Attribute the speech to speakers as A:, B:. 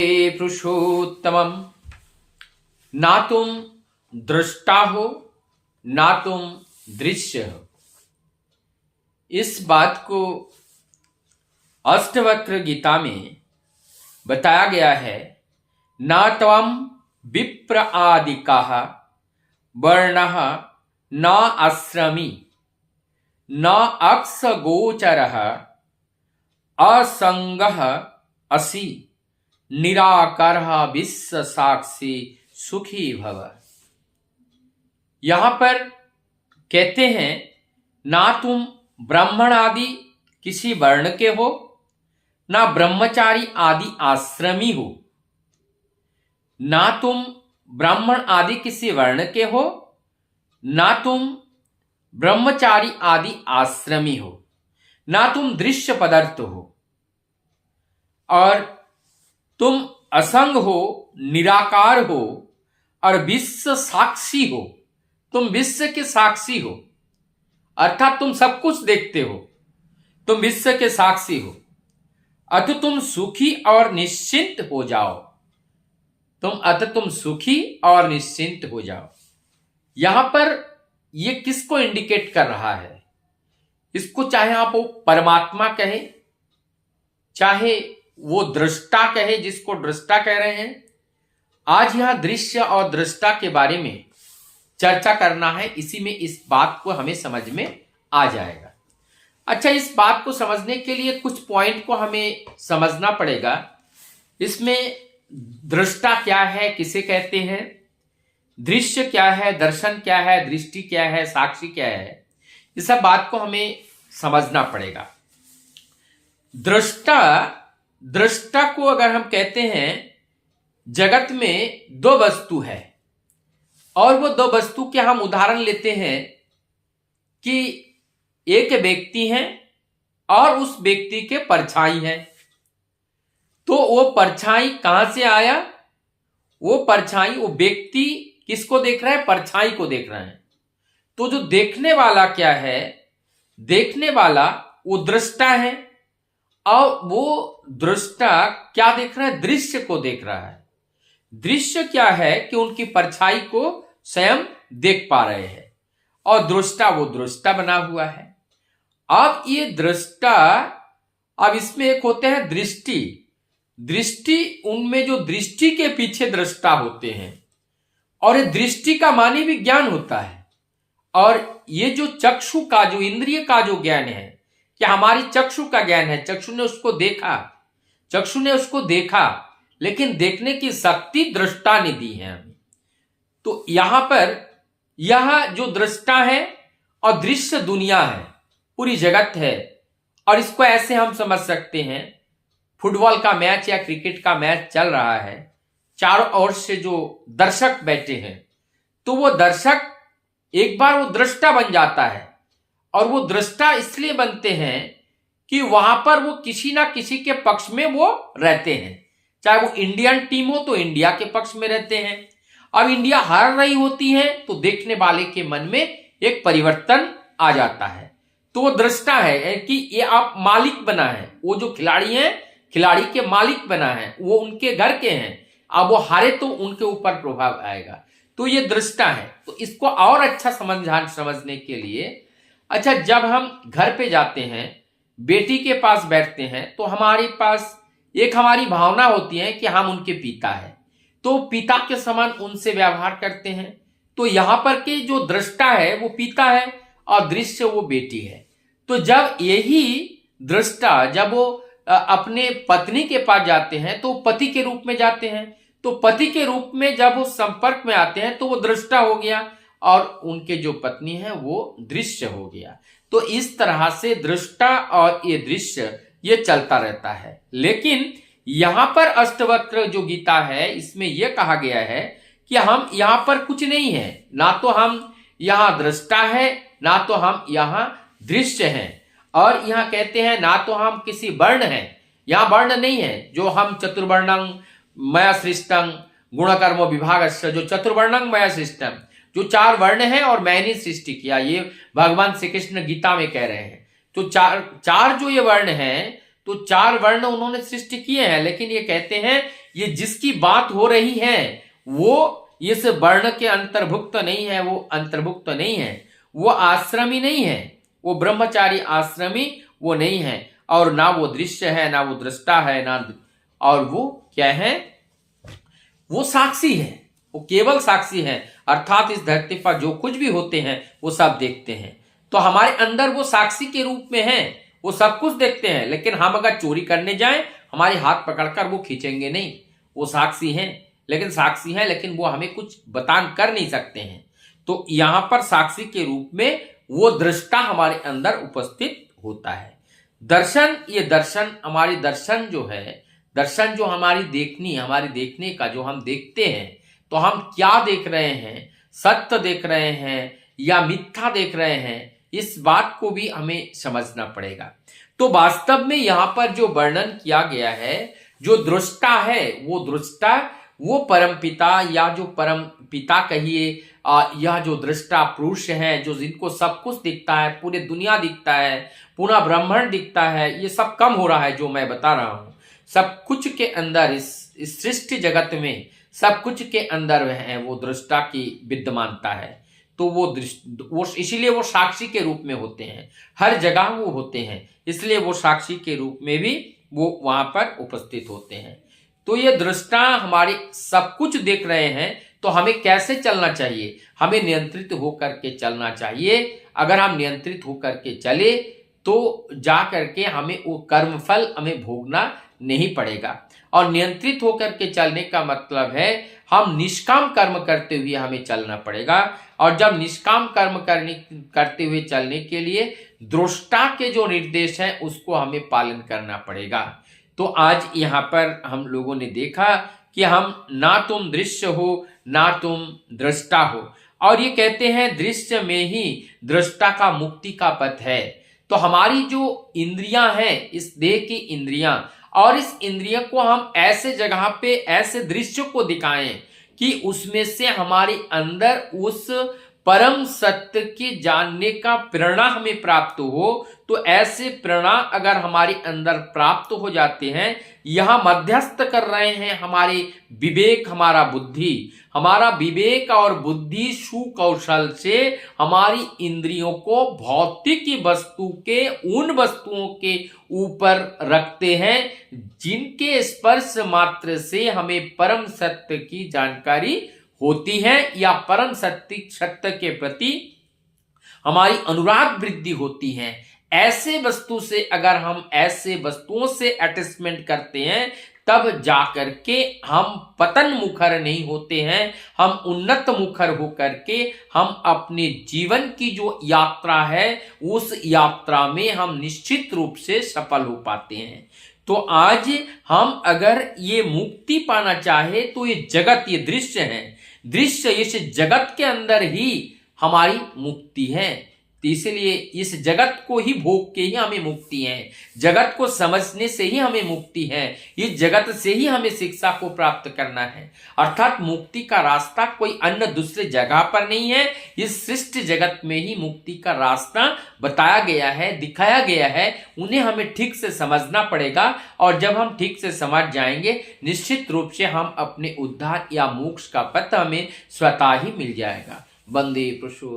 A: हे पुरुषोत्तमम, ना तुम दृष्टा हो ना तुम दृश्य हो। इस बात को अष्टवक्र गीता में बताया गया है। ना त्वं विप्र आदिकाः वर्णः न आश्रमी न अक्ष गोचरः असंगः असि निराकारः विश्व साक्षी सुखी भव। यहां पर कहते हैं ना तुम ब्राह्मण आदि किसी वर्ण के हो ना ब्रह्मचारी आदि आश्रमी हो। ना तुम ब्राह्मण आदि किसी वर्ण के हो ना तुम ब्रह्मचारी आदि आश्रमी हो, ना तुम दृश्य पदार्थ हो और तुम असंग हो, निराकार हो और विश्व साक्षी हो। तुम विश्व के साक्षी हो अर्थात तुम सब कुछ देखते हो, तुम विश्व के साक्षी हो। अतः तुम सुखी और निश्चिंत हो जाओ। तुम सुखी और निश्चिंत हो जाओ। यहां पर यह किसको इंडिकेट कर रहा है? इसको चाहे आप वो परमात्मा कहे, चाहे वो दृष्टा कहे, जिसको दृष्टा कह रहे हैं। आज यहां दृश्य और दृष्टा के बारे में चर्चा करना है। इसी में इस बात को हमें समझ में आ जाएगा। अच्छा, इस बात को समझने के लिए कुछ पॉइंट को हमें समझना पड़ेगा। इसमें दृष्टा क्या है, किसे कहते हैं, दृश्य क्या है, दर्शन क्या है, दृष्टि क्या है, साक्षी क्या है, इस सब बात को हमें समझना पड़ेगा। दृष्टा को अगर हम कहते हैं, जगत में दो वस्तु है और वो दो वस्तु के हम उदाहरण लेते हैं कि एक व्यक्ति है और उस व्यक्ति के परछाई है। तो वो परछाई कहां से आया? वो परछाई, वो व्यक्ति किसको देख रहा है? परछाई को देख रहा है। तो जो देखने वाला क्या है? देखने वाला वो दृष्टा है और वो दृष्टा क्या देख रहा है? दृश्य को देख रहा है। दृश्य क्या है कि उनकी परछाई को स्वयं देख पा रहे हैं और दृष्टा वो दृष्टा बना हुआ है। अब ये दृष्टा, अब इसमें एक होते हैं दृष्टि। दृष्टि, उनमें जो दृष्टि के पीछे दृष्टा होते हैं और ये दृष्टि का माने भी ज्ञान होता है। और ये जो चक्षु का, जो इंद्रिय का जो ज्ञान है, कि हमारी चक्षु का ज्ञान है, चक्षु ने उसको देखा, चक्षु ने उसको देखा, लेकिन देखने की शक्ति दृष्टा ने दी है हमें। तो यहां पर यह जो दृष्टा है और दृश्य दुनिया है, पूरी जगत है। और इसको ऐसे हम समझ सकते हैं, फुटबॉल का मैच या क्रिकेट का मैच चल रहा है, चारों ओर से जो दर्शक बैठे हैं, तो वो दर्शक एक बार वो दृष्टा बन जाता है। और वो दृष्टा इसलिए बनते हैं कि वहां पर वो किसी ना किसी के पक्ष में वो रहते हैं। चाहे वो इंडियन टीम हो तो इंडिया के पक्ष में रहते हैं। अब इंडिया हार रही होती है तो देखने वाले के मन में एक परिवर्तन आ जाता है। तो वो दृष्टा है कि ये आप मालिक बना है। वो जो खिलाड़ी हैं, खिलाड़ी के मालिक बना है, वो उनके घर के हैं। अब वो हारे तो उनके ऊपर प्रभाव आएगा। तो ये दृष्टा है। तो इसको और अच्छा समझने के लिए, अच्छा, जब हम घर पे जाते हैं, बेटी के पास बैठते हैं, तो हमारे पास एक हमारी भावना होती है कि हम उनके पिता हैं, तो पिता के समान उनसे व्यवहार करते हैं। तो यहां पर के जो दृष्टा है वो पिता है और दृश्य वो बेटी है। तो जब यही दृष्टा, जब वो अपने पत्नी के पास जाते हैं तो पति के रूप में जाते हैं। तो पति के रूप में जब वो संपर्क में आते हैं तो वो दृष्टा हो गया और उनके जो पत्नी है वो दृश्य हो गया। तो इस तरह से दृष्टा और ये दृश्य ये चलता रहता है। लेकिन यहां पर अष्टवक्र जो गीता है, इसमें यह कहा गया है कि हम यहां पर कुछ नहीं है, ना तो हम यहां दृष्टा है ना तो हम यहां दृश्य हैं। और यहां कहते हैं ना तो हम किसी वर्ण हैं, यहां वर्ण नहीं है। जो हम चतुर्वर्णं मया सृष्टं गुणकर्म विभागस्य, जो चतुर्वर्णं मया सृष्टं, जो चार वर्ण है और मैंने सृष्टि किया, ये भगवान श्री कृष्ण गीता में कह रहे हैं। तो चार जो ये वर्ण हैं, तो चार वर्ण उन्होंने सृष्टि किए हैं, लेकिन ये कहते हैं ये जिसकी बात हो रही है वो इस वर्ण के अंतर्भुक्त नहीं है, वो अंतर्भुक्त नहीं है, वो आश्रमी नहीं है, वो ब्रह्मचारी आश्रमी वो नहीं है, और ना वो दृश्य है, ना वो दृष्टा है, ना, और वो क्या है, वो साक्षी है, वो केवल साक्षी है। अर्थात इस धरती पर जो कुछ भी होते हैं वो सब देखते हैं। तो हमारे अंदर वो साक्षी के रूप में है, वो सब कुछ देखते हैं, लेकिन हम अगर चोरी करने जाएं हमारे हाथ पकड़कर वो खींचेंगे नहीं। वो साक्षी हैं, लेकिन साक्षी हैं, लेकिन वो हमें कुछ बयान कर नहीं सकते हैं। तो यहां पर साक्षी के रूप में वो दृष्टा हमारे अंदर उपस्थित होता है। दर्शन, ये दर्शन हमारी दर्शन जो है, दर्शन जो हमारी देखने का जो हम देखते हैं, तो हम क्या देख रहे हैं, सत्य देख रहे हैं या मिथ्या देख रहे हैं, इस बात को भी हमें समझना पड़ेगा। तो वास्तव में यहां पर जो वर्णन किया गया है, जो दृष्टा है, वो दृष्टा वो परमपिता या जो परम पिता कहिए, यह जो दृष्टा पुरुष है, जो जिनको सब कुछ दिखता है, पूरी दुनिया दिखता है, पूरा ब्रह्मांड दिखता है, ये सब कम हो रहा है जो मैं बता रहा हूं। सब कुछ के अंदर, इस सृष्टि जगत में सब कुछ के अंदर है वो दृष्टा की विद्यमानता है। तो वो इसीलिए वो साक्षी के रूप में होते हैं, हर जगह वो होते हैं, इसलिए वो साक्षी के रूप में भी वो वहां पर उपस्थित होते हैं। तो ये दृष्टा हमारे सब कुछ देख रहे हैं, तो हमें कैसे चलना चाहिए, हमें नियंत्रित होकर के चलना चाहिए। अगर हम नियंत्रित होकर के चले तो जा करके हमें वो कर्मफल हमें भोगना नहीं पड़ेगा। और नियंत्रित होकर के चलने का मतलब है हम निष्काम कर्म करते हुए हमें चलना पड़ेगा। और जब निष्काम कर्म करते हुए चलने के लिए दृष्टा के जो निर्देश है उसको हमें पालन करना पड़ेगा। तो आज यहाँ पर हम लोगों ने देखा कि हम ना तुम दृश्य हो ना तुम दृष्टा हो, और ये कहते हैं दृश्य में ही दृष्टा का मुक्ति का पथ है। तो हमारी जो इंद्रियां हैं, इस देह की इंद्रियां, और इस इंद्रिय को हम ऐसे जगह पे ऐसे दृश्य को दिखाएं कि उसमें से हमारे अंदर उस परम सत्य के जानने का प्रेरणा हमें प्राप्त हो। तो ऐसे प्रेरणा अगर हमारे अंदर प्राप्त हो जाते हैं, यह मध्यस्थ कर रहे हैं हमारे विवेक, हमारा विवेक और बुद्धि सुकौशल से हमारी इंद्रियों को भौतिक वस्तु के, उन वस्तुओं के ऊपर रखते हैं जिनके स्पर्श मात्र से हमें परम सत्य की जानकारी होती है, या परम सत्य के प्रति हमारी अनुराग वृद्धि होती है। ऐसे वस्तु से अगर हम ऐसे वस्तुओं से अटैचमेंट करते हैं, तब जाकर के हम पतन मुखर नहीं होते हैं, हम उन्नत मुखर होकर के हम अपने जीवन की जो यात्रा है उस यात्रा में हम निश्चित रूप से सफल हो पाते हैं। तो आज हम अगर ये मुक्ति पाना चाहे तो ये जगत, ये दृश्य है, दृश्य इस जगत के अंदर ही हमारी मुक्ति है। तो इसलिए इस जगत को ही भोग के ही हमें मुक्ति है, जगत को समझने से ही हमें मुक्ति है, इस जगत से ही हमें शिक्षा को प्राप्त करना है। अर्थात मुक्ति का रास्ता कोई अन्य दूसरे जगह पर नहीं है, इस सृष्टि जगत में ही मुक्ति का रास्ता बताया गया है, दिखाया गया है। उन्हें हमें ठीक से समझना पड़ेगा, और जब हम ठीक से समझ जाएंगे निश्चित रूप से हम अपने उद्धार या मोक्ष का पथ हमें स्वतः ही मिल जाएगा। वंदे पुरुषोत्तम।